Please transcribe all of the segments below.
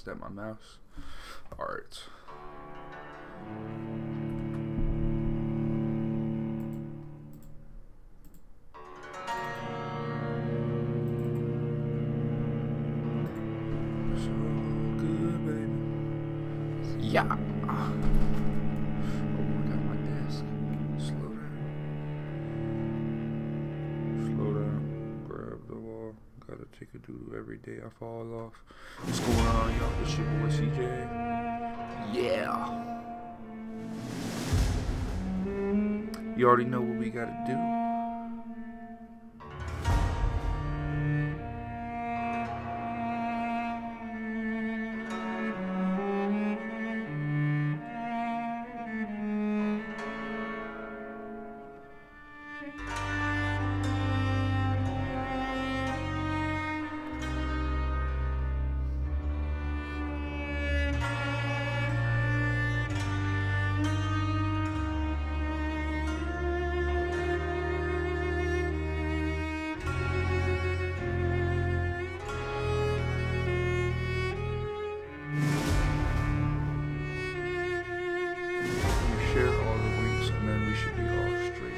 Is that my mouse? Alright. So good, baby. Yeah. Oh, I got my desk. Slow down. Slow down. Grab the wall. Gotta take a doo-doo every day I fall off. What's going on, y'all? It's your boy CJ. Yeah. You already know what we gotta do. Share all the links and then we should be all straight.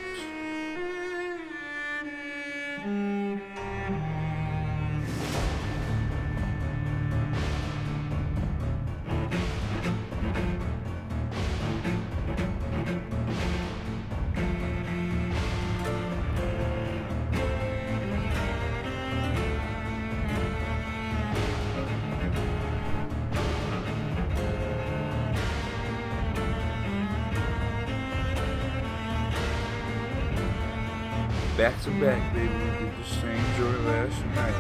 Back to back, baby. We did the same joy last night.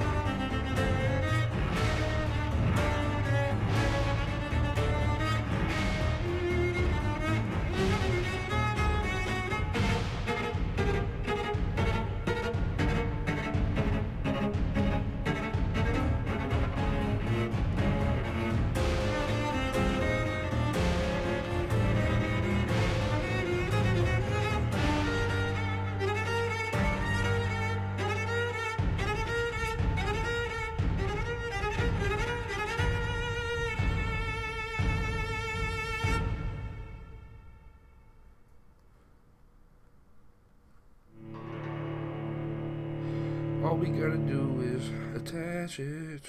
All we gotta do is attach it.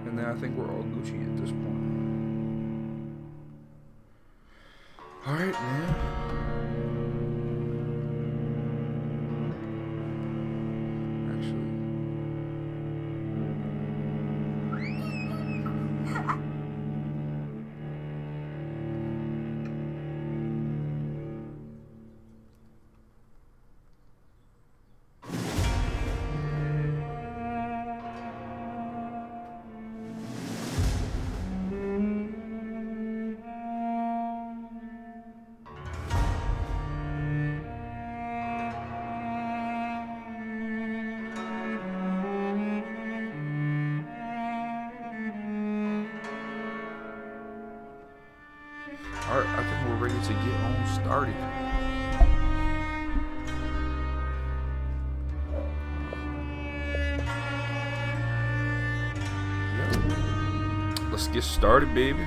And then I think we're all Gucci at this point. Alright, man. Alright, I think we're ready to get on started. Yep. Let's get started, baby.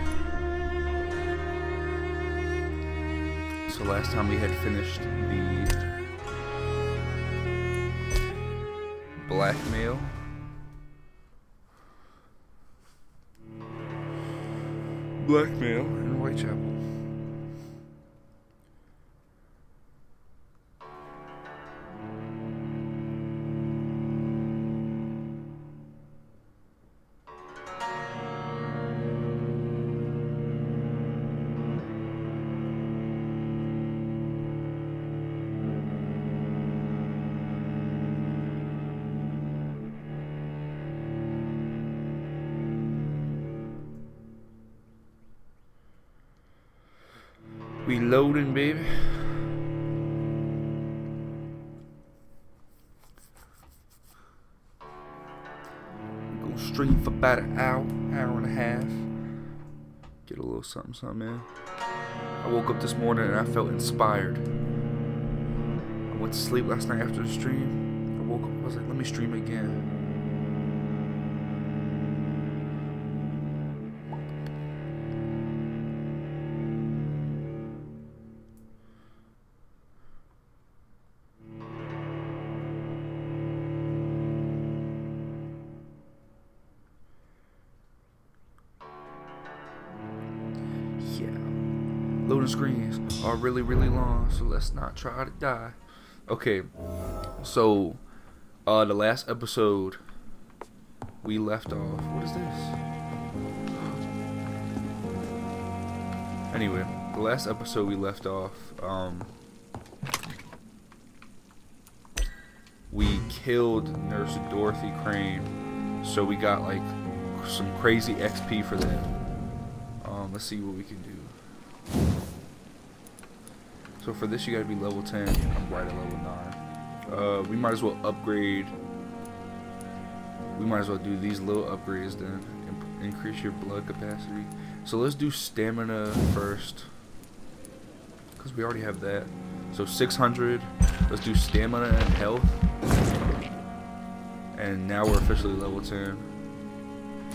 So last time we had finished the blackmail. Blackmail in Whitechapel. We loading, baby. We're gonna stream for about an hour and a half. Get a little something, something in. I woke up this morning and I felt inspired. went to sleep last night after the stream. I woke up, I was like, let me stream again. Loading screens are really, really long, so let's not try to die. Okay, so the last episode we left off. What is this? Anyway, the last episode we left off. We killed Nurse Dorothy Crane, so we got like some crazy XP for that. Let's see what we can do. So for this, you gotta be level 10. I'm right at level 9. We might as well upgrade. We might as well do these little upgrades then. Increase your blood capacity. So let's do stamina first, because we already have that. So 600. Let's do stamina and health. And now we're officially level 10.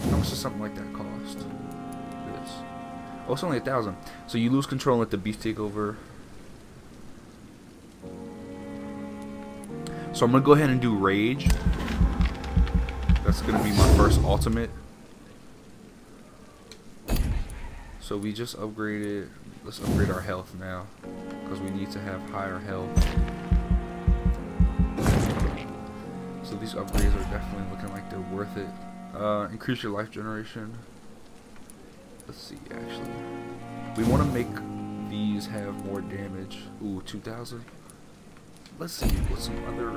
How much does something like that cost? This. Oh, it's only 1,000. So you lose control and let the beast take over. So I'm gonna go ahead and do rage. That's gonna be my first ultimate. So we just upgraded. Let's upgrade our health now, because we need to have higher health. So these upgrades are definitely looking like they're worth it. Increase your life generation. Let's see, actually. We want to make these have more damage. Ooh, 2,000. Let's see what's some other.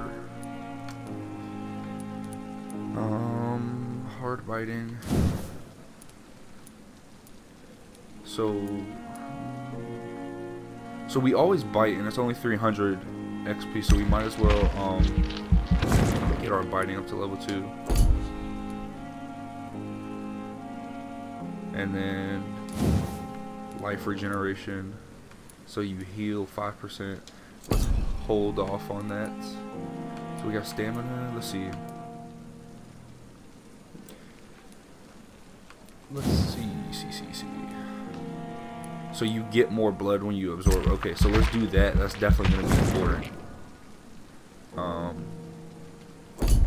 Hard biting. So we always bite, and it's only 300 XP. So we might as well get our biting up to level 2. And then life regeneration, so you heal 5%. Let's hold off on that. So we got stamina. Let's see. See. So you get more blood when you absorb. Okay, so let's do that. That's definitely going to be important.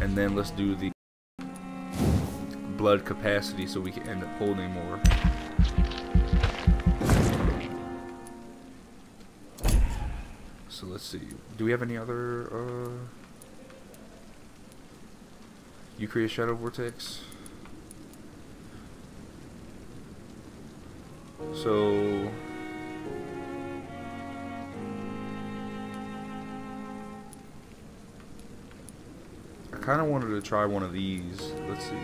And then let's do the blood capacity, so we can end up holding more. So let's see. Do we have any other? You create a shadow vortex. So I kind of wanted to try one of these. Let's see.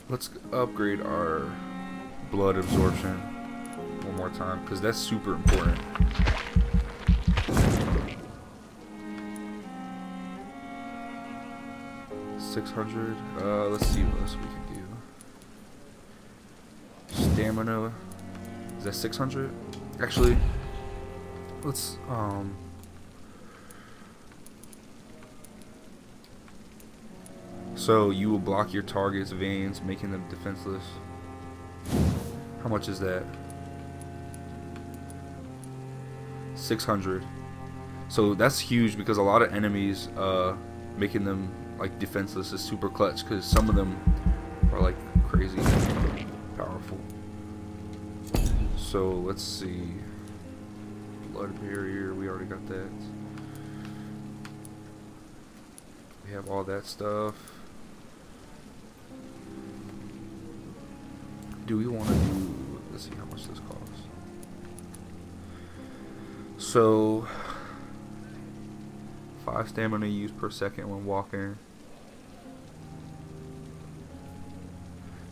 Let's upgrade our blood absorption one more time, because that's super important. $600. Let's see what else we can do. Stamina. Is that 600? Actually, let's so you will block your target's veins, making them defenseless. How much is that? 600. So that's huge, because a lot of enemies, making them like defenseless is super clutch, because some of them are like crazy powerful. So let's see. Blood barrier, we already got that. We have all that stuff. Do we want to do, let's see how much this costs. So 5 stamina used per second when walking.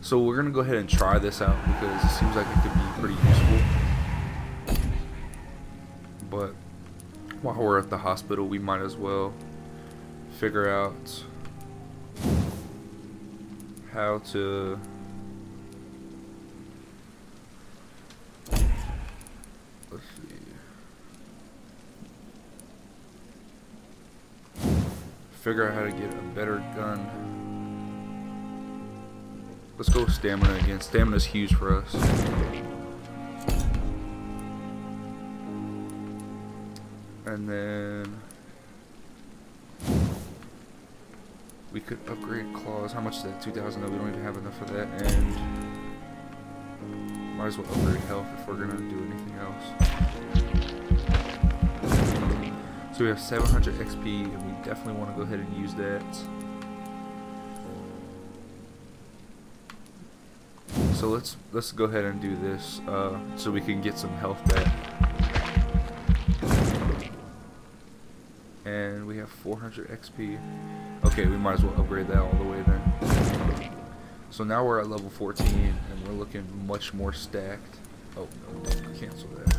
So we're gonna go ahead and try this out, because it seems like it could be pretty useful. But while we're at the hospital, we might as well figure out how to figure out how to get a better gun. Let's go with stamina again. Stamina's huge for us. And then we could upgrade claws. How much is that? 2,000. No, we don't even have enough for that. And might as well upgrade health if we're gonna do anything else. So we have 700 XP, and we definitely want to go ahead and use that. So let's go ahead and do this so we can get some health back. And we have 400 XP. Okay, we might as well upgrade that all the way then. So now we're at level 14 and we're looking much more stacked. Oh no, don't cancel that.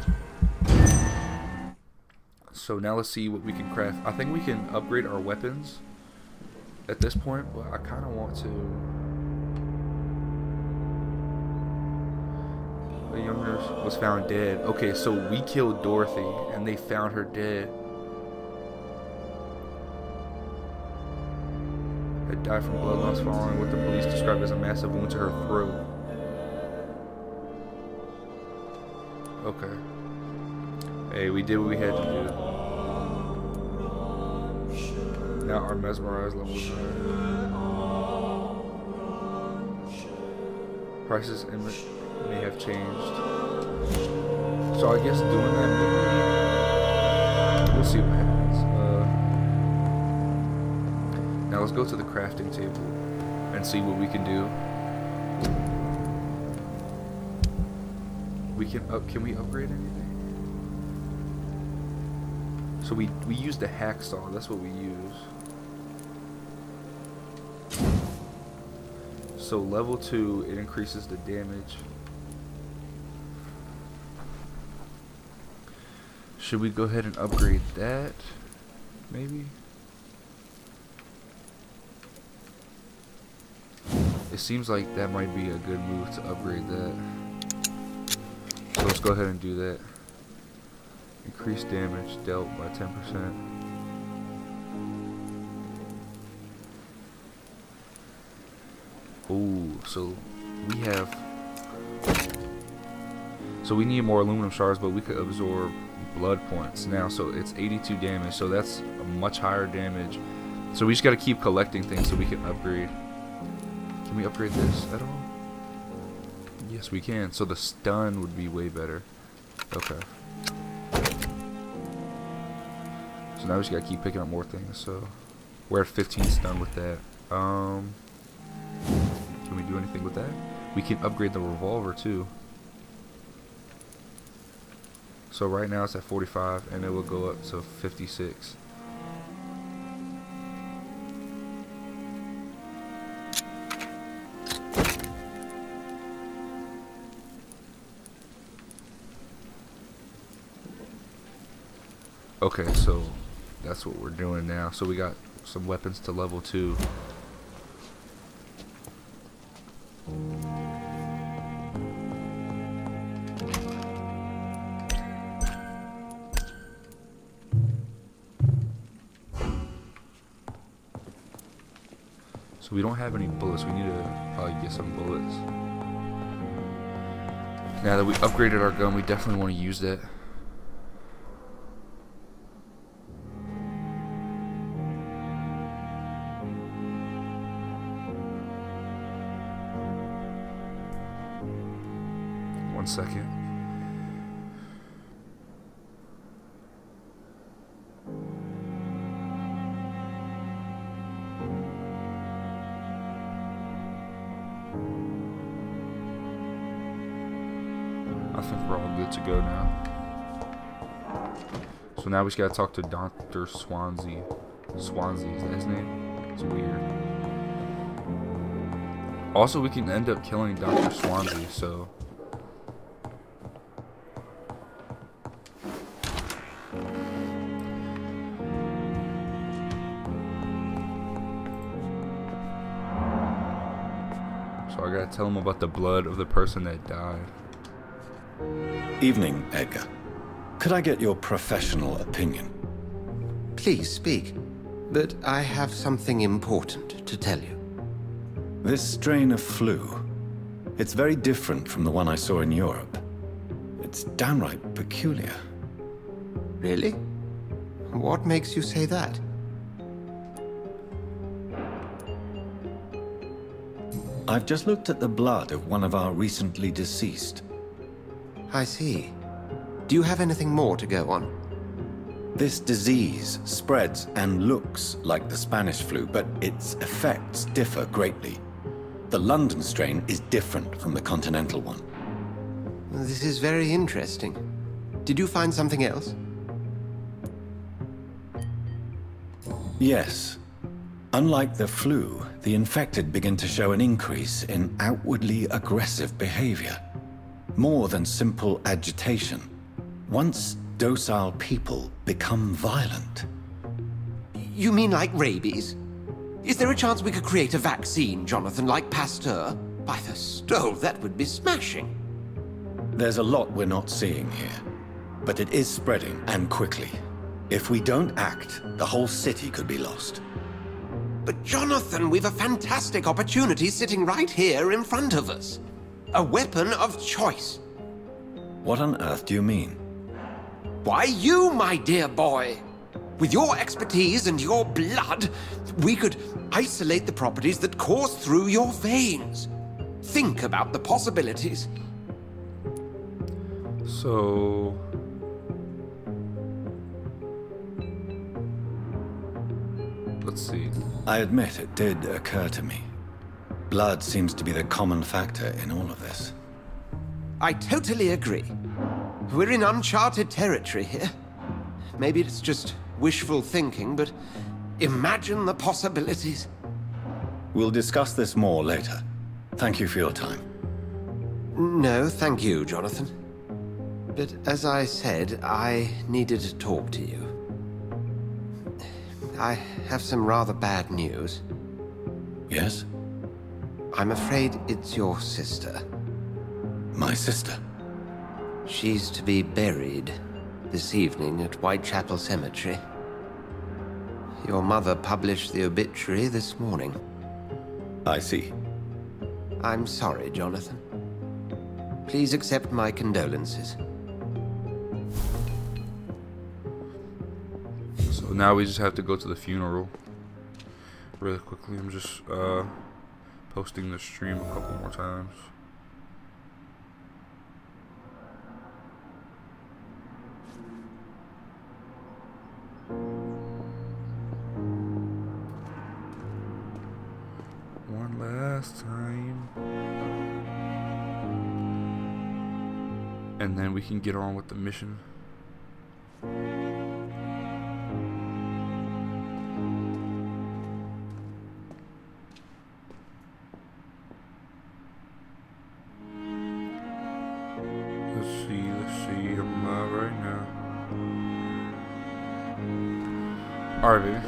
So now let's see what we can craft. I think we can upgrade our weapons at this point, but I kind of want to. The young nurse was found dead. Okay, so we killed Dorothy and they found her dead. Had died from blood loss following what the police described as a massive wound to her throat. Okay. Hey, we did what we had to do. Now our mesmerized level is high. Prices may have changed. So I guess doing that maybe we'll see what happens. Now let's go to the crafting table and see what we can do. Can we upgrade anything? So we use the hacksaw, that's what we use. So level 2, it increases the damage. Should we go ahead and upgrade that? Maybe? It seems like that might be a good move to upgrade that. So let's go ahead and do that. Increase damage dealt by 10%. Ooh, so we have. So we need more aluminum shards, but we could absorb blood points now. So it's 82 damage, so that's a much higher damage. So we just gotta keep collecting things so we can upgrade. Can we upgrade this at all? Yes, we can. So the stun would be way better. Okay. So now we just gotta keep picking up more things. So we're at 15 stun with that. Can we do anything with that? We can upgrade the revolver too. So right now it's at 45 and it will go up to 56. Okay, so that's what we're doing now. So we got some weapons to level 2. So we don't have any bullets. We need to probably get some bullets. Now that we upgraded our gun, we definitely want to use that. One second. I think we're all good to go now. So now we just gotta talk to Dr. Swansea. Swansea, is that his name? It's weird. Also, we can end up killing Dr. Swansea, so. So I gotta tell him about the blood of the person that died. Evening, Edgar. Could I get your professional opinion? Please speak, but I have something important to tell you. This strain of flu, it's very different from the one I saw in Europe. It's downright peculiar. Really? What makes you say that? I've just looked at the blood of one of our recently deceased. I see. Do you have anything more to go on? This disease spreads and looks like the Spanish flu, but its effects differ greatly. The London strain is different from the continental one. This is very interesting. Did you find something else? Yes. Unlike the flu, the infected begin to show an increase in outwardly aggressive behavior. More than simple agitation. Once docile people become violent. You mean like rabies? Is there a chance we could create a vaccine, Jonathan, like Pasteur? By the stole, that would be smashing. There's a lot we're not seeing here. But it is spreading, and quickly. If we don't act, the whole city could be lost. But Jonathan, we've a fantastic opportunity sitting right here in front of us. A weapon of choice. What on earth do you mean? Why, you, my dear boy. With your expertise and your blood, we could isolate the properties that course through your veins. Think about the possibilities. So... let's see. I admit it did occur to me. Blood seems to be the common factor in all of this. I totally agree. We're in uncharted territory here. Maybe it's just wishful thinking, but imagine the possibilities. We'll discuss this more later. Thank you for your time. No, thank you, Jonathan. But as I said, I needed to talk to you. I have some rather bad news. Yes? I'm afraid it's your sister. My sister? She's to be buried this evening at Whitechapel Cemetery. Your mother published the obituary this morning. I see. I'm sorry, Jonathan. Please accept my condolences. So now we just have to go to the funeral. Really quickly, I'm just posting the stream a couple more times. One last time. And then we can get on with the mission. Let's see, I'm live right now. Alright, baby.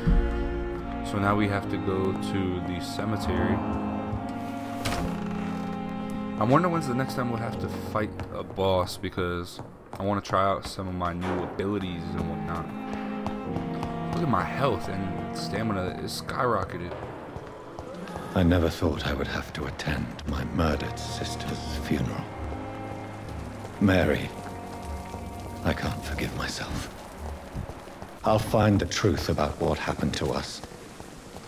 So now we have to go to the cemetery. I wonder when's the next time we'll have to fight a boss, because I want to try out some of my new abilities and whatnot. Look at my health and stamina is skyrocketed. I never thought I would have to attend my murdered sister's funeral. Mary, I can't forgive myself. I'll find the truth about what happened to us.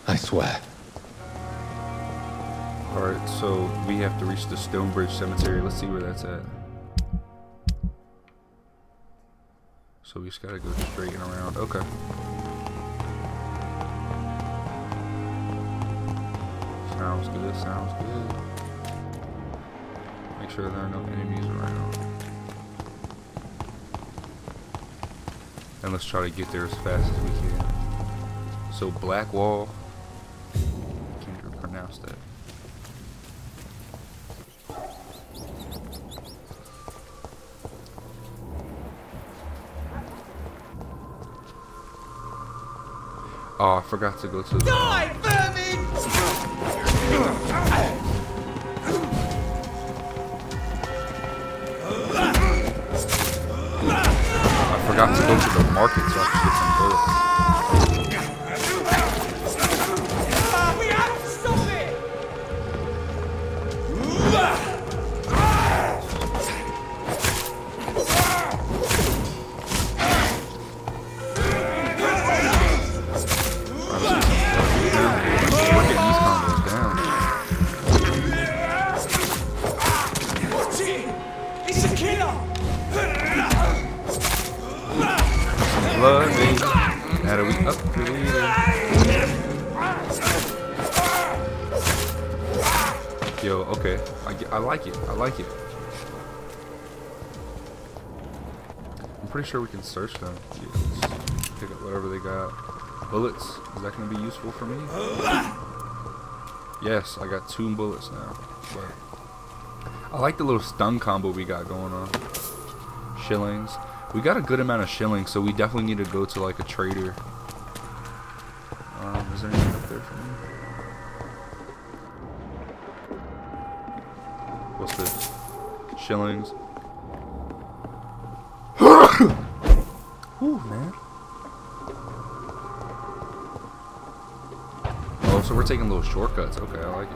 I swear. Alright, so we have to reach the Stonebridge Cemetery. Let's see where that's at. So we just gotta go straight and around. Okay. Sounds good, sounds good. Make sure there are no enemies around. And let's try to get there as fast as we can. So Blackwall. Can't even pronounce that. Oh, I forgot to go to the... Die, vermin! I forgot to go to the market so I could get some bullets. We have to stop it! blood, baby. Now that we upgraded. Yo, okay. I like it. I like it. I'm pretty sure we can search them. Yeah, let's pick up whatever they got. Bullets. Is that going to be useful for me? Yes, I got 2 bullets now. But I like the little stun combo we got going on. Shillings. We got a good amount of shillings, so we definitely need to go to like a trader. Is there anything up there for me? What's this? Shillings. Ooh, man. Oh, so we're taking little shortcuts. Okay, I like it.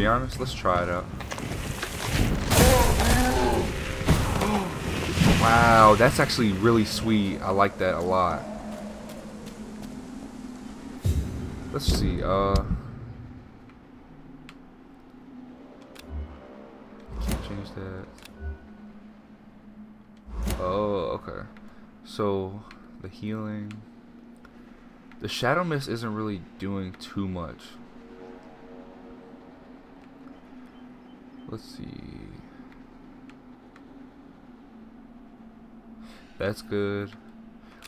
Honest, let's try it out. Wow, that's actually really sweet. I like that a lot. Let's see, can't change that. Oh, okay. So the healing, the shadow mist isn't really doing too much. Let's see. That's good.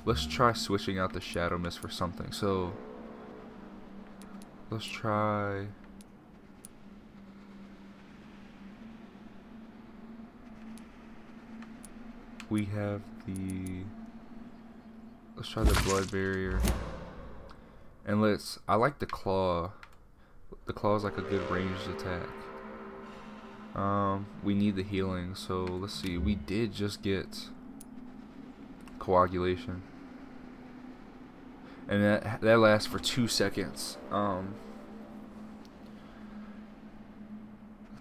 Let's try switching out the shadow mist for something. So let's try. We have the. Let's try the blood barrier. And I like the claw. The claw is like a good ranged attack. We need the healing, so let's see. We did just get coagulation, and that lasts for 2 seconds. Let's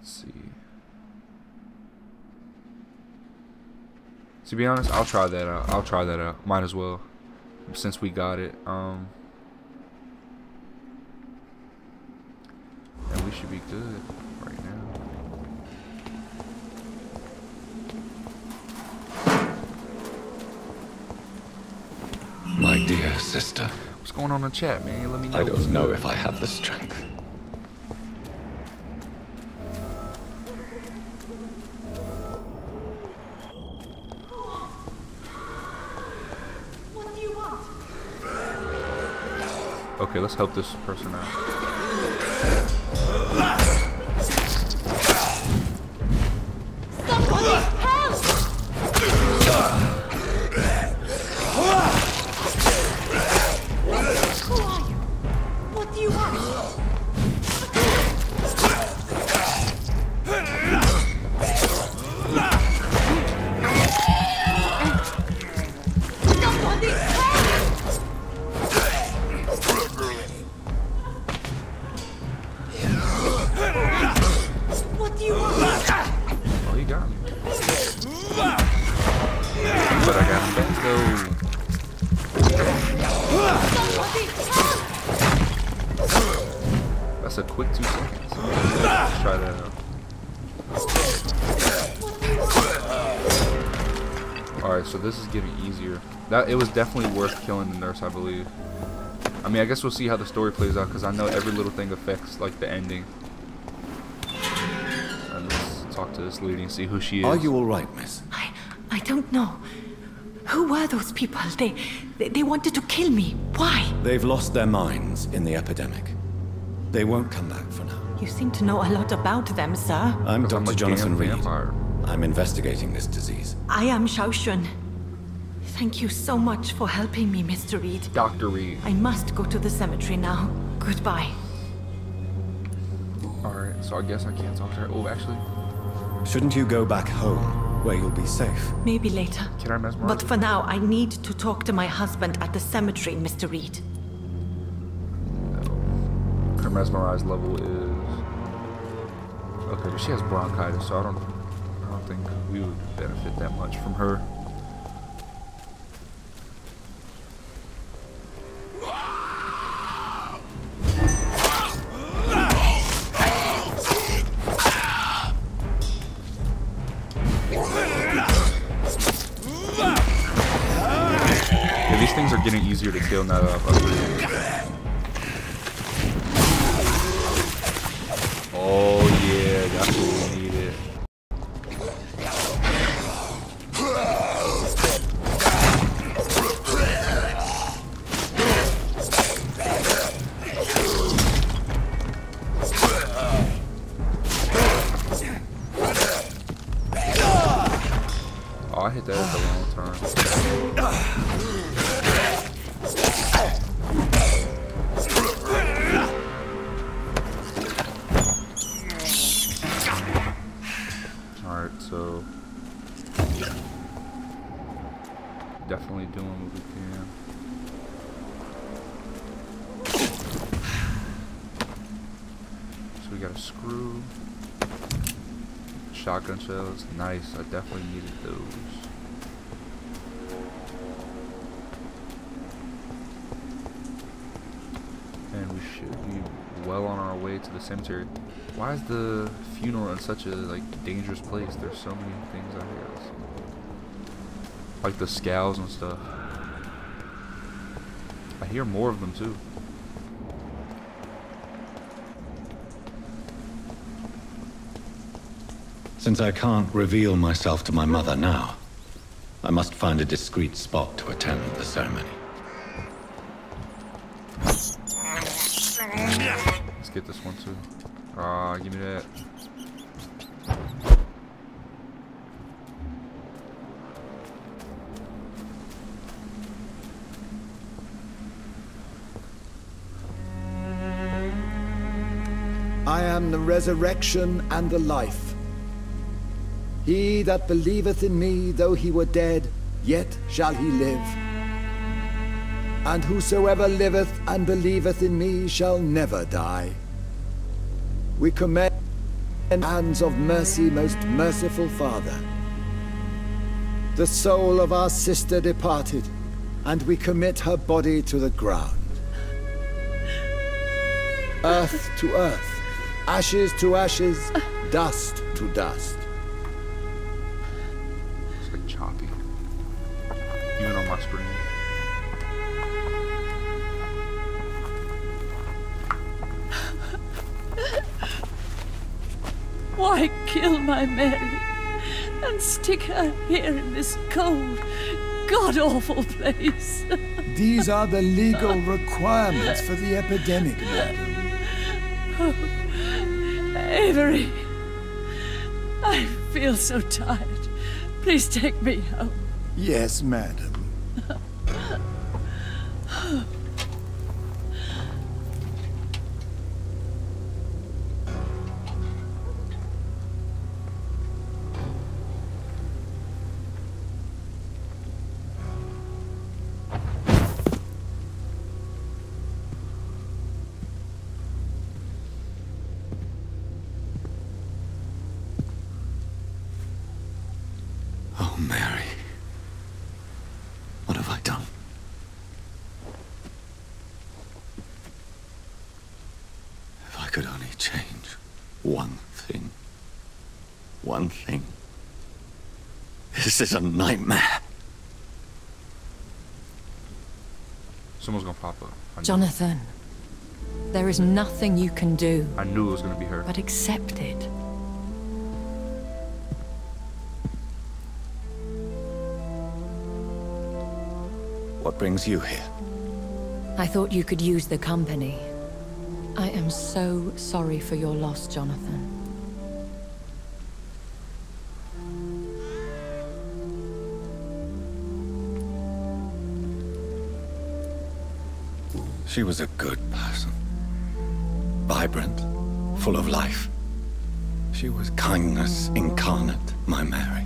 see. To be honest, I'll try that out. Might as well, since we got it. And we should be good right now. My dear sister. What's going on in chat, man? Let me know. I don't know if I have the strength. What do you want? Okay, let's help this person out. Somebody help! Who are you? What do you want? Somebody help! What do you want? Oh, he got me. But I got him back though. Somebody help! That's a quick 2 seconds. Let's try that out. Alright, so this is getting easier. It was definitely worth killing the nurse, I believe. I mean, I guess we'll see how the story plays out, because I know every little thing affects, like, the ending. And let's talk to this lady and see who she is. Are you all right, miss? I don't know. Who were those people? They wanted to kill me. Why? They've lost their minds in the epidemic. They won't come back for now. You seem to know a lot about them, sir. I'm 'Cause I'm Dr. a Jonathan damn Reed. vampire. I'm investigating this disease. I am Xiaoxun. Thank you so much for helping me, Mr. Reed. Dr. Reed. I must go to the cemetery now. Goodbye. Alright, so I guess I can't talk to her. Oh, actually, Shouldn't you go back home, where you'll be safe? Maybe later. can I mesmerize But her? for now, I need to talk to my husband at the cemetery, Mr. Reed. Her mesmerized level is okay, but she has bronchitis, so I don't think we would benefit that much from her. Yeah, these things are getting easier to kill now that I've upgraded. Oh yeah, that's what we needed. Oh, I hit that at the wrong turn. Alright, so definitely doing what we can. So we got a screw. Shotgun shells, nice. I definitely needed those. And we should be well on our way to the cemetery. Why is the funeral in such a dangerous place? There's so many things out here. Like the scowls and stuff. I hear more of them too. Since I can't reveal myself to my mother now, I must find a discreet spot to attend the ceremony. Let's get this one too. Ah, give me that. I am the resurrection and the life. He that believeth in me, though he were dead, yet shall he live. And whosoever liveth and believeth in me shall never die. We commend the hands of mercy, most merciful Father. The soul of our sister departed, and we commit her body to the ground. Earth to earth, ashes to ashes, dust to dust. It's like choppy. Even on my screen. Why kill my Mary and stick her here in this cold, god-awful place? These are the legal requirements for the epidemic, madam. Avery, I feel so tired. Please take me home. Yes, madam. Oh, Mary. What have I done? If I could only change one thing. One thing. This is a nightmare. Someone's gonna pop up. I knew. Jonathan, there is nothing you can do I knew it was gonna be her. but accept it. What brings you here? I thought you could use the company. I am so sorry for your loss, Jonathan. She was a good person. Vibrant, full of life. She was kindness incarnate, my Mary.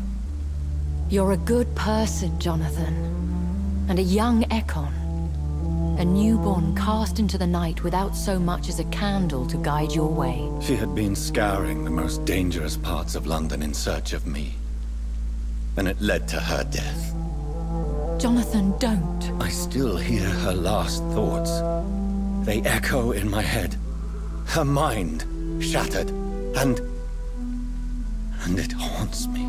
You're a good person, Jonathan. And a young Ekon. A newborn cast into the night without so much as a candle to guide your way. She had been scouring the most dangerous parts of London in search of me. And it led to her death. Jonathan, don't. I still hear her last thoughts. They echo in my head. Her mind shattered, and it haunts me.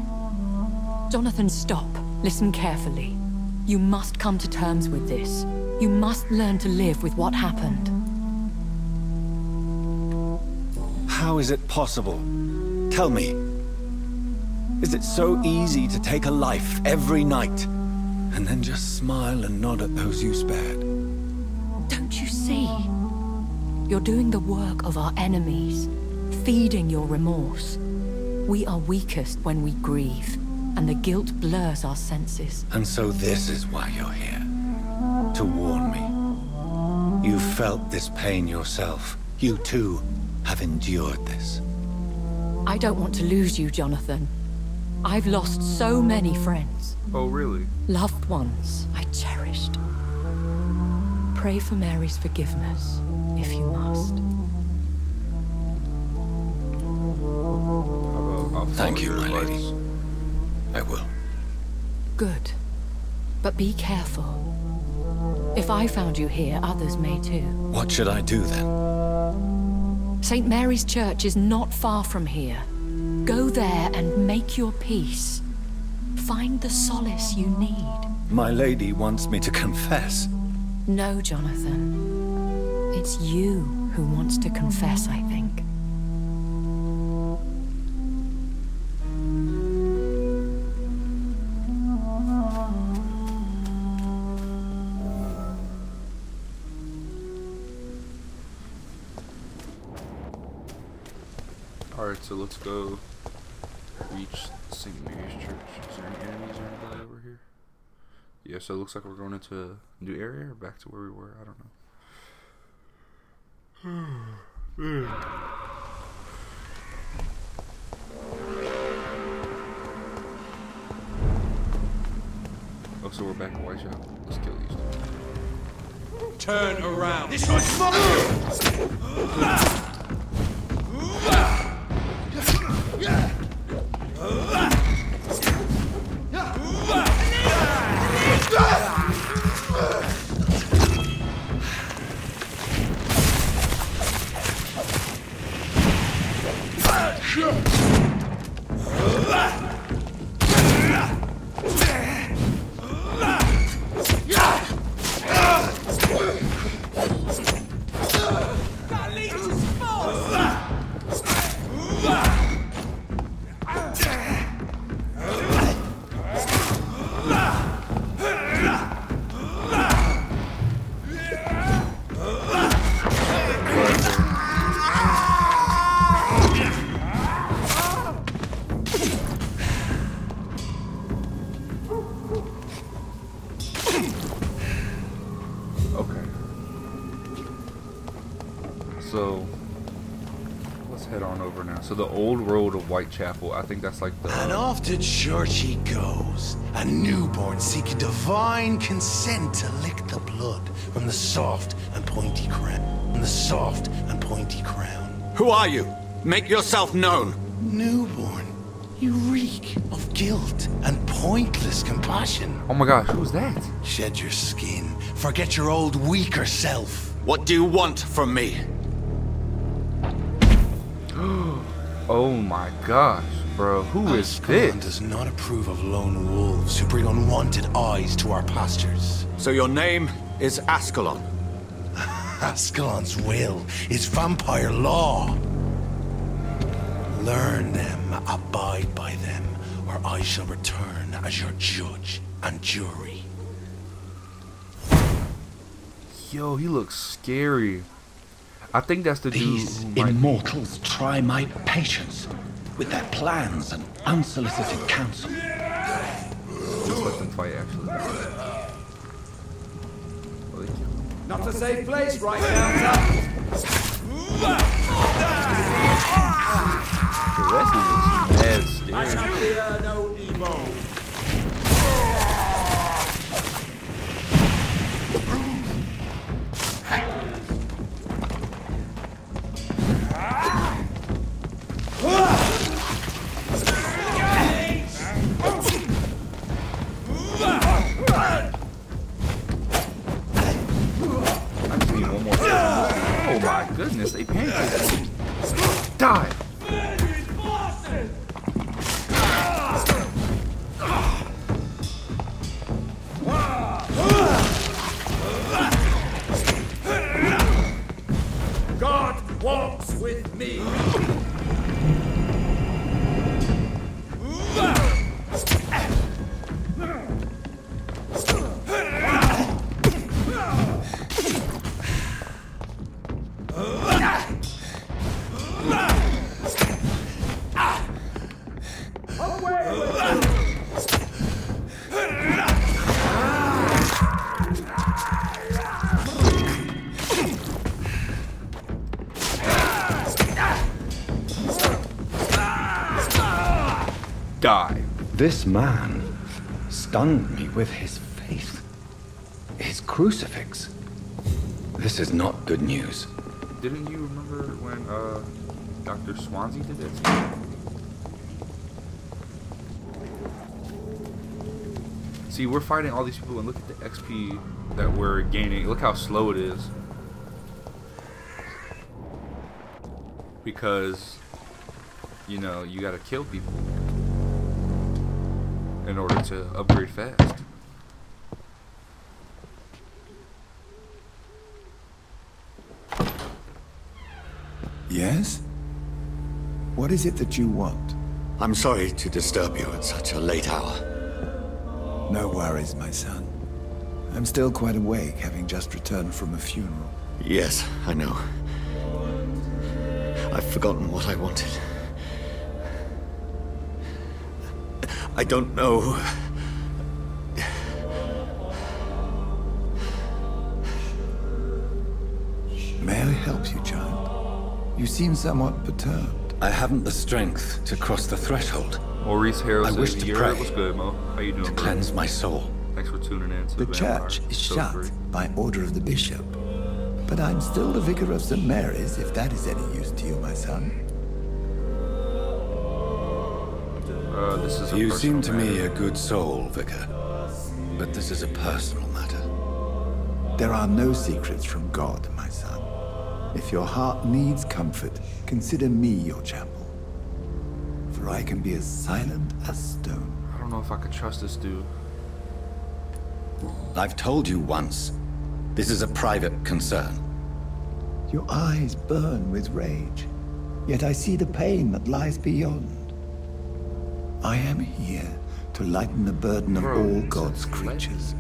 Jonathan, stop. Listen carefully. You must come to terms with this. You must learn to live with what happened. How is it possible? Tell me. Is it so easy to take a life every night, and then just smile and nod at those you spared? Don't you see? You're doing the work of our enemies, feeding your remorse. We are weakest when we grieve, and the guilt blurs our senses. And so this is why you're here. To warn me. You felt this pain yourself. You too have endured this. I don't want to lose you, Jonathan. I've lost so many friends. Oh, really? Loved ones I cherished. Pray for Mary's forgiveness, if you must. Thank you, my lady. I will. Good. But be careful. If I found you here, others may too. What should I do then? St. Mary's Church is not far from here. Go there and make your peace. Find the solace you need. My lady wants me to confess. No, Jonathan. It's you who wants to confess, I think. Alright, so let's go reach St. Mary's Church. Is there any enemies or anybody over here? Yeah, so it looks like we're going into a new area or back to where we were. I don't know. Oh, so we're back in Whitechapel. Let's kill these two. Turn around. This one's mine. So let's head on over now. So the old road of Whitechapel, I think that's like the... And off to church he goes, a newborn seeking divine consent to lick the blood from the soft and pointy crown. From the soft and pointy crown. Who are you? Make yourself known. Newborn, you reek of guilt and pointless compassion. Oh my gosh, who's that? Shed your skin. Forget your old weaker self. What do you want from me? Oh my gosh, bro. Who is Ascalon this? does not approve of lone wolves who bring unwanted eyes to our pastures. So your name is Ascalon? Ascalon's will is vampire law. Learn them, abide by them, or I shall return as your judge and jury. Yo, he looks scary. I think that's the These dude who immortals try my patience with their plans and unsolicited counsel. Just let them fight, actually. Oh, they killed him. Not a safe place right now, sir. rest is just mad I scary. shall fear no evil. I just need one more kill. Oh my goodness, they pancaked me. Die! God walks with me. Die. This man stunned me with his faith. His crucifix. This is not good news. Didn't you remember when Dr. Swansea did that to you? See, we're fighting all these people and look at the XP that we're gaining. Look how slow it is. Because, you know, you gotta kill people in order to upgrade fast. Yes? What is it that you want? I'm sorry to disturb you at such a late hour. No worries, my son. I'm still quite awake, having just returned from a funeral. Yes, I know. I've forgotten what I wanted. I don't know. May I help you, child? You seem somewhat perturbed. I haven't the strength to cross the threshold. Maurice Harrell I says, wish to "You're pray what's good, Mo? How you doing, to bro? cleanse my soul. Thanks for tuning in to The Vampyr. church is So shut great. by order of the bishop. But I'm still the vicar of St. Mary's, if that is any use to you, my son. This is a You personal seem to me matter. a good soul, Vicar. But this is a personal matter. There are no secrets from God, my son. If your heart needs comfort, consider me your chapel. For I can be as silent as stone. I don't know if I could trust this dude. I've told you once, this is a private concern. Your eyes burn with rage, yet I see the pain that lies beyond. I am here to lighten the burden of all God's creatures.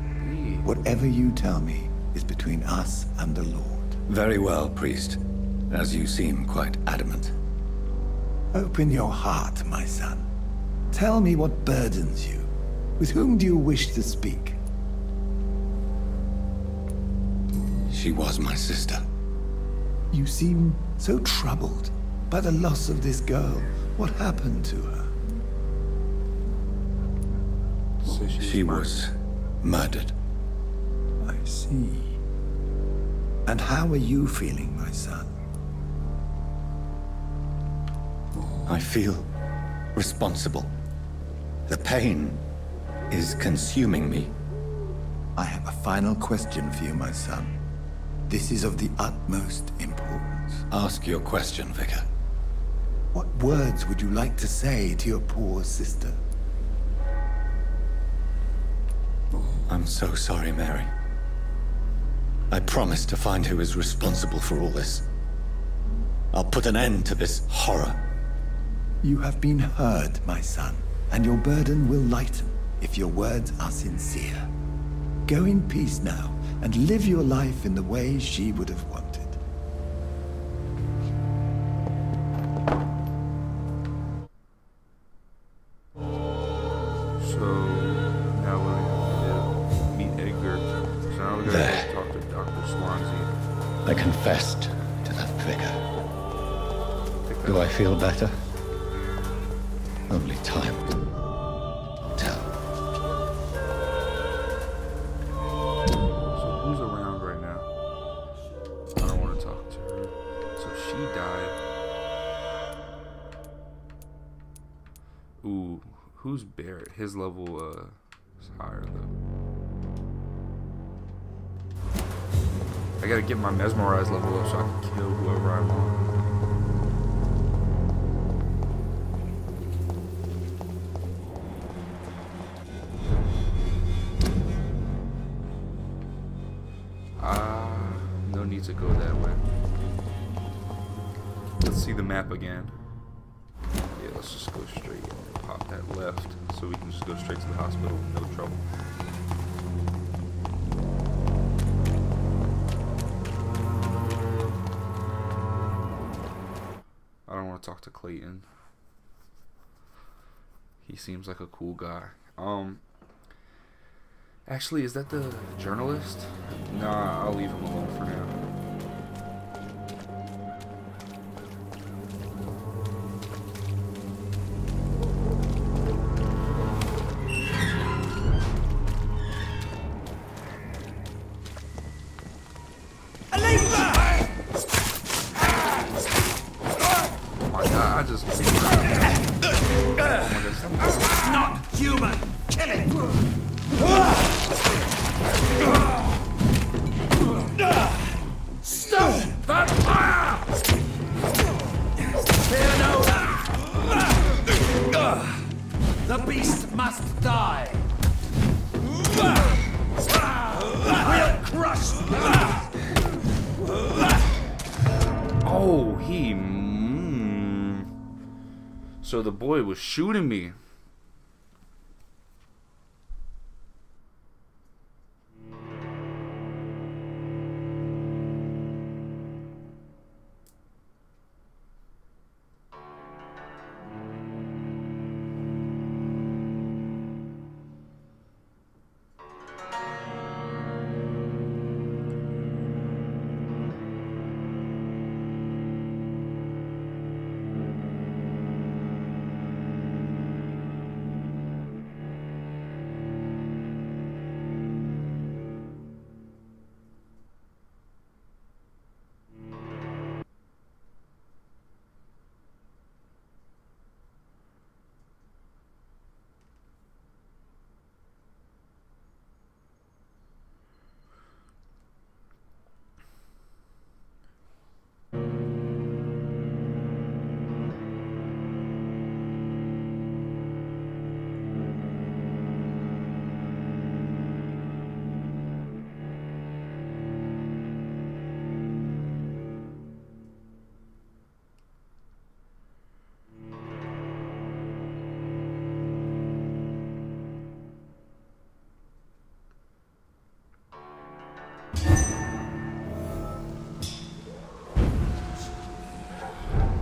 Whatever you tell me is between us and the Lord. Very well, priest. As you seem quite adamant. Open your heart, my son. Tell me what burdens you. With whom do you wish to speak? She was my sister. You seem so troubled by the loss of this girl. What happened to her? So She was murdered. I see. And how are you feeling, my son? I feel responsible. The pain is consuming me. I have a final question for you, my son. This is of the utmost importance. Ask your question, Vicar. What words would you like to say to your poor sister? I'm so sorry, Mary. I promise to find who is responsible for all this. I'll put an end to this horror. You have been heard, my son, and your burden will lighten if your words are sincere. Go in peace now, and live your life in the way she would have wanted. So now what do we have to do? Meet Edgar. So now we gotta There. go talk to Dr. Swansea. I confessed to that vicar. Take Do that. I feel better? Only time will tell. So who's around right now? I don't want to talk to her. So she died. Ooh, who's Barrett? His level is higher though. I gotta get my mesmerized level up so I can kill whoever I want. No need to go that way. Let's see the map again. Yeah, let's just go straight and pop that left so we can just go straight to the hospital with no trouble. I don't want to talk to Clayton. He seems like a cool guy. Actually, is that the journalist? Nah, I'll leave him alone for now. Oh my god, I just... Oh my god, Not human! Kill it! Stop! Vampyr! Fear no! The beast must die! We'll crush! oh, he... So the boy was shooting me.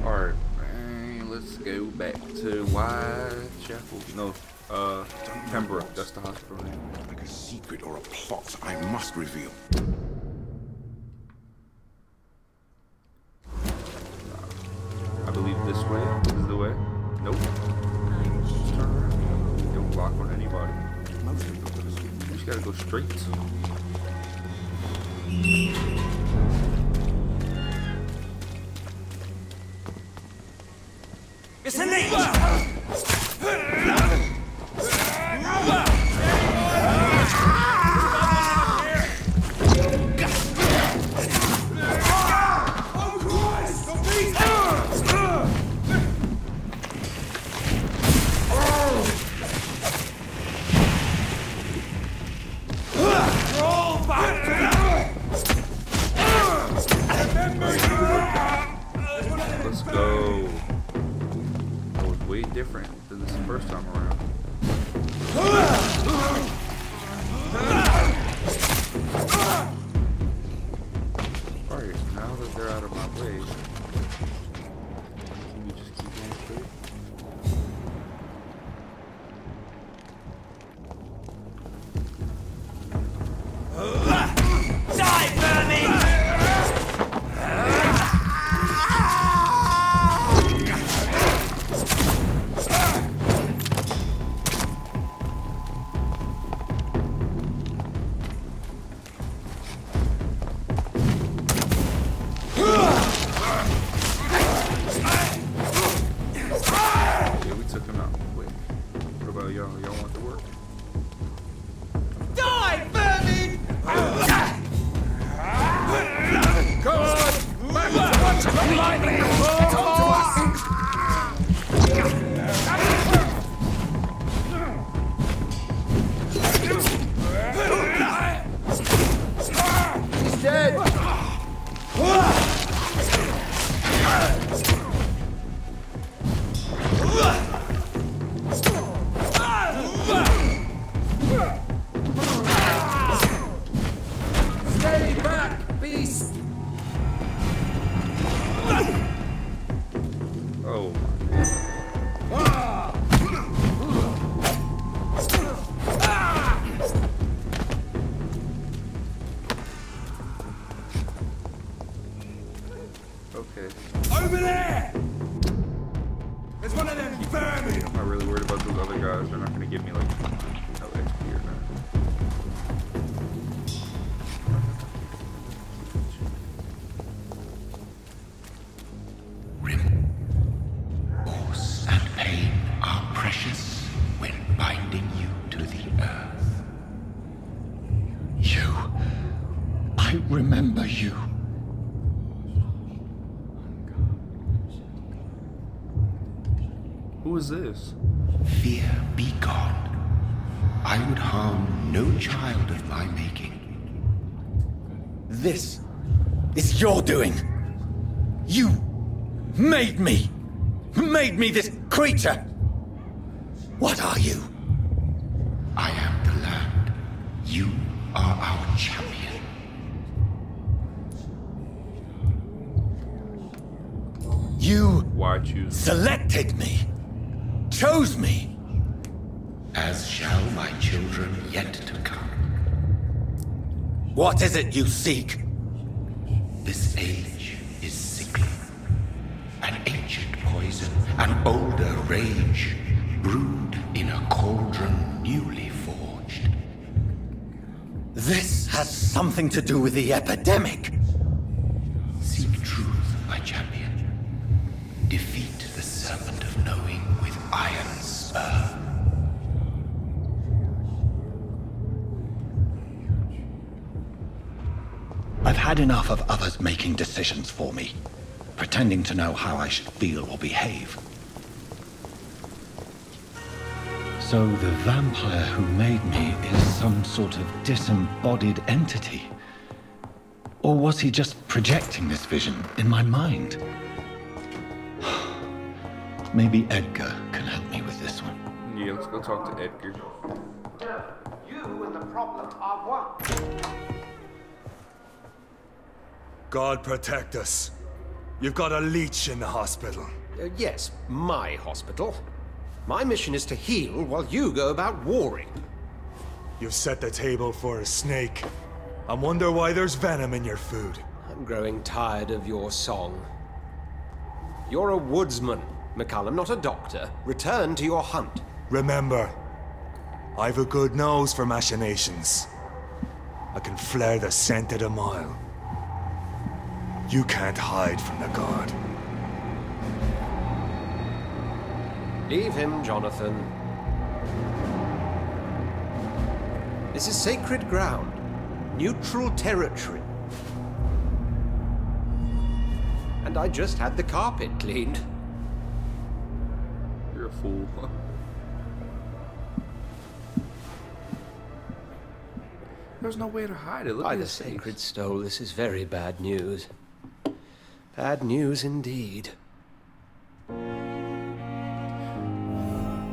Alright, let's go back to Whitechapel. No, Pembroke, that's the hospital name. Like a secret or a plot I must reveal. I believe this way is the way. Nope. Just turn around. Don't block on anybody. You just gotta go straight. It's a leech! Let's go. That was way different than this first time around. Alright, now that they're out of my way, can we just keep going straight? Die, vermin! y'all want the work? Die, vermin! Go on! Back to what's lively! Come to us! He's dead! Stay back, beast! Oh. Okay. Over there! There's one of them vermin! I'm not really worried about those other guys. They're not gonna give me like no XP or nothing. Remorse and pain are precious when binding you to the earth. You. I remember you. Who is this? Fear be gone. I would harm no child of my making. This is your doing. You made me this creature. What are you? I am the land. You are our champion. You Why choose? selected me. Chose me. As shall my children yet to come. What is it you seek? This age is sickly. An ancient poison, an older rage, brewed in a cauldron newly forged. This has something to do with the epidemic. Seek truth, my champion. Defeat the serpent of knowing with iron spur. I've had enough of others making decisions for me, pretending to know how I should feel or behave. So the vampire who made me is some sort of disembodied entity? Or was he just projecting this vision in my mind? Maybe Edgar can help me with this one. Yeah, let's go talk to Edgar. You and the problem are one. God protect us. You've got a leech in the hospital. Yes, my hospital. My mission is to heal while you go about warring. You've set the table for a snake. I wonder why there's venom in your food. I'm growing tired of your song. You're a woodsman, McCallum, not a doctor. Return to your hunt. Remember, I've a good nose for machinations. I can flare the scent at a mile. You can't hide from the guard. Leave him, Jonathan. This is sacred ground. Neutral territory. And I just had the carpet cleaned. You're a fool. There's no way to hide it. Look By at the his face. sacred stole, this is very bad news. Bad news indeed.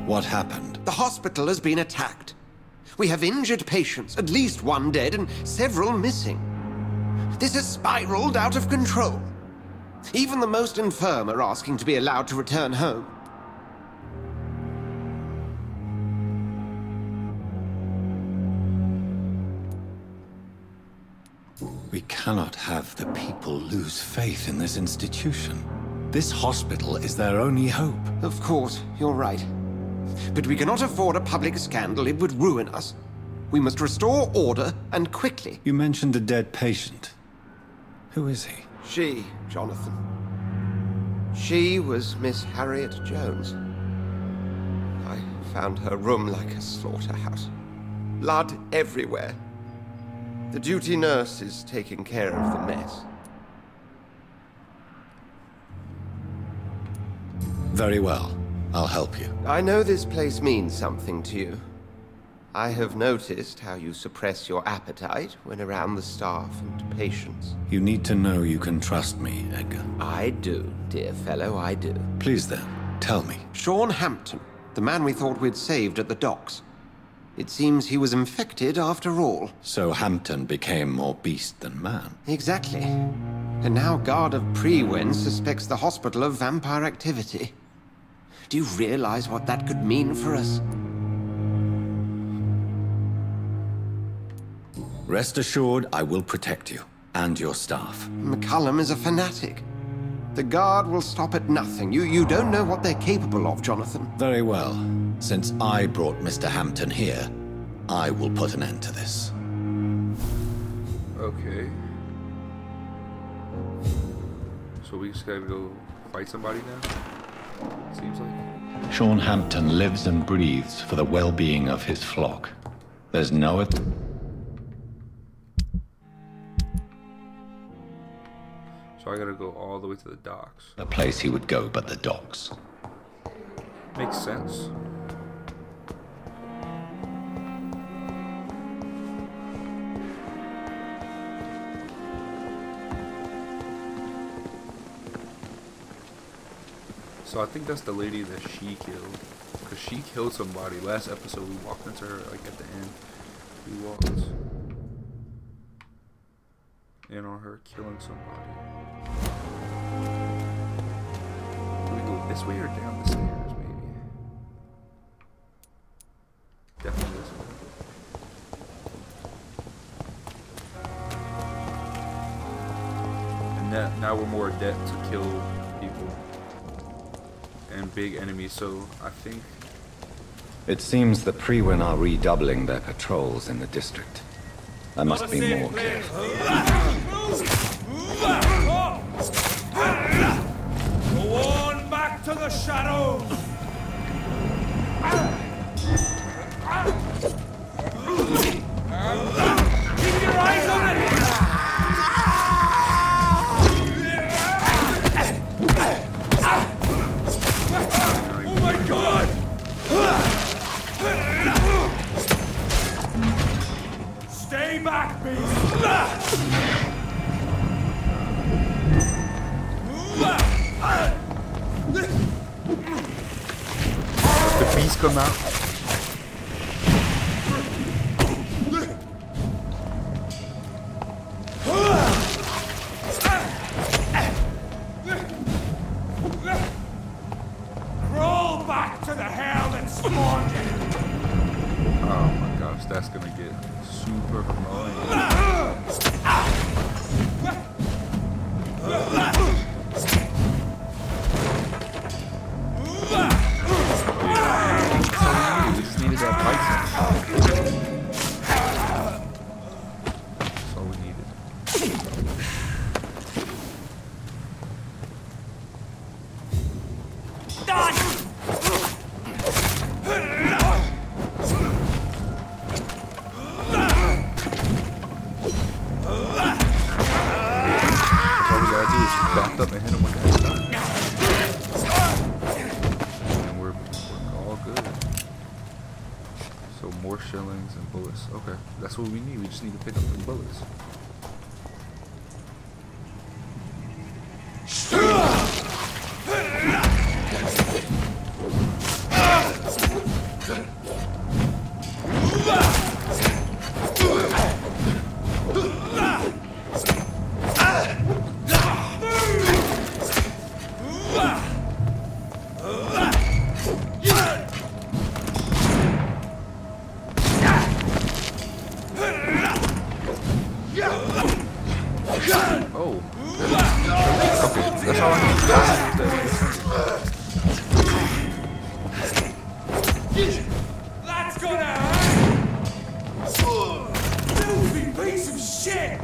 What happened? The hospital has been attacked. We have injured patients, at least one dead and several missing. This has spiraled out of control. Even the most infirm are asking to be allowed to return home. We cannot have the people lose faith in this institution. This hospital is their only hope. Of course, you're right. But we cannot afford a public scandal. It would ruin us. We must restore order, and quickly. You mentioned a dead patient. Who is he? She, Jonathan. She was Miss Harriet Jones. I found her room like a slaughterhouse. Blood everywhere. The duty nurse is taking care of the mess. Very well. I'll help you. I know this place means something to you. I have noticed how you suppress your appetite when around the staff and patients. You need to know you can trust me, Edgar. I do, dear fellow, I do. Please then, tell me. Sean Hampton, the man we thought we'd saved at the docks. It seems he was infected after all. So Hampton became more beast than man. Exactly. And now Guard of Prewen suspects the hospital of vampire activity. Do you realize what that could mean for us? Rest assured, I will protect you and your staff. McCullum is a fanatic. The Guard will stop at nothing. You don't know what they're capable of, Jonathan. Very well. Since I brought Mr. Hampton here, I will put an end to this. Okay. So we just gotta go fight somebody now? Seems like. Sean Hampton lives and breathes for the well-being of his flock. There's no other... So I gotta go all the way to the docks. A place he would go but the docks. Makes sense. So I think that's the lady that she killed. Because she killed somebody. Last episode we walked into her, like at the end. We walked in on her killing somebody. Do we go this way or down the stairs, maybe? Definitely this way. And now we're more adept to kill people and big enemies, so I think... It seems the Prewen are redoubling their patrols in the district. I must be more careful. Go on back to the shadows! Keep your eyes on it! Oh my God! Stay back, beast! The beast come out. Crawl back to the hell that spawned you! Oh my gosh, that's gonna get super annoying. We just needed that bite. That's all we needed. All we gotta do is just back up and hit him with that shot. And we're all good. So more shillings and bullets. Okay, that's what we need. We just need to pick up the bullets. Oh. Okay, that's all I need. That's gonna hurt! Filthy piece of shit!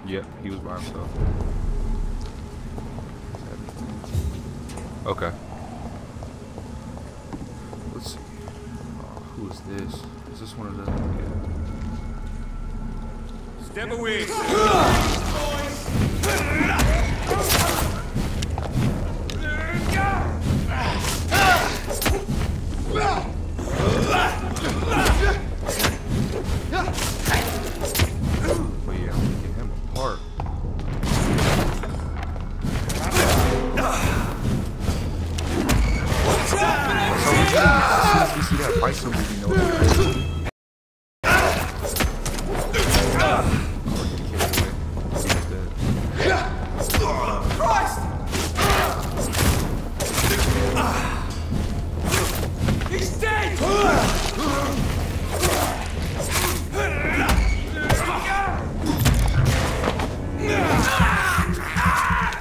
Yep, he was by himself. Okay. Let's see. Who is this? Is this one of the... Yeah. Step away! But yeah, I'm gonna get him apart. As soon as we see that fight somebody, we know what to do. He's dead!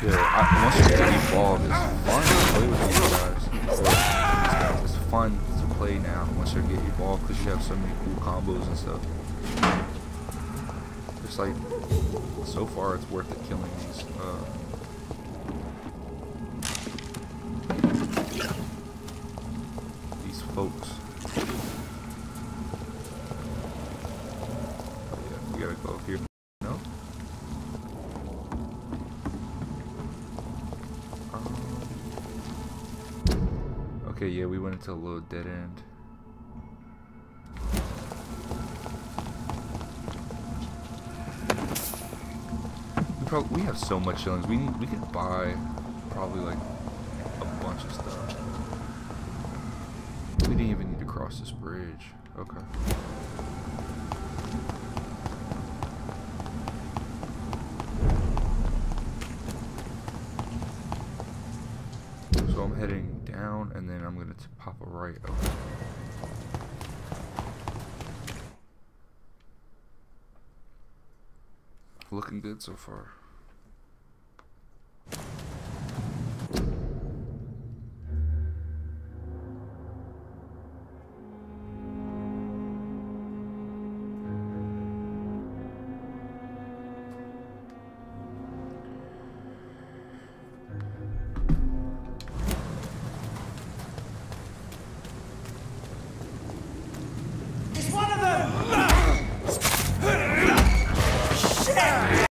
Yeah, once you get involved, it's fun to play with these guys. It's fun to play now once you get evolved because you have so many cool combos and stuff. It's like, so far it's worth it killing these. These folks. Oh, yeah, we gotta go up here. No? Okay, yeah, we went into a little dead end. We have so much shillings. We could buy probably like a bunch of stuff. We didn't even need to cross this bridge. Okay. So I'm heading down and then I'm gonna pop a right. Okay. Looking good so far.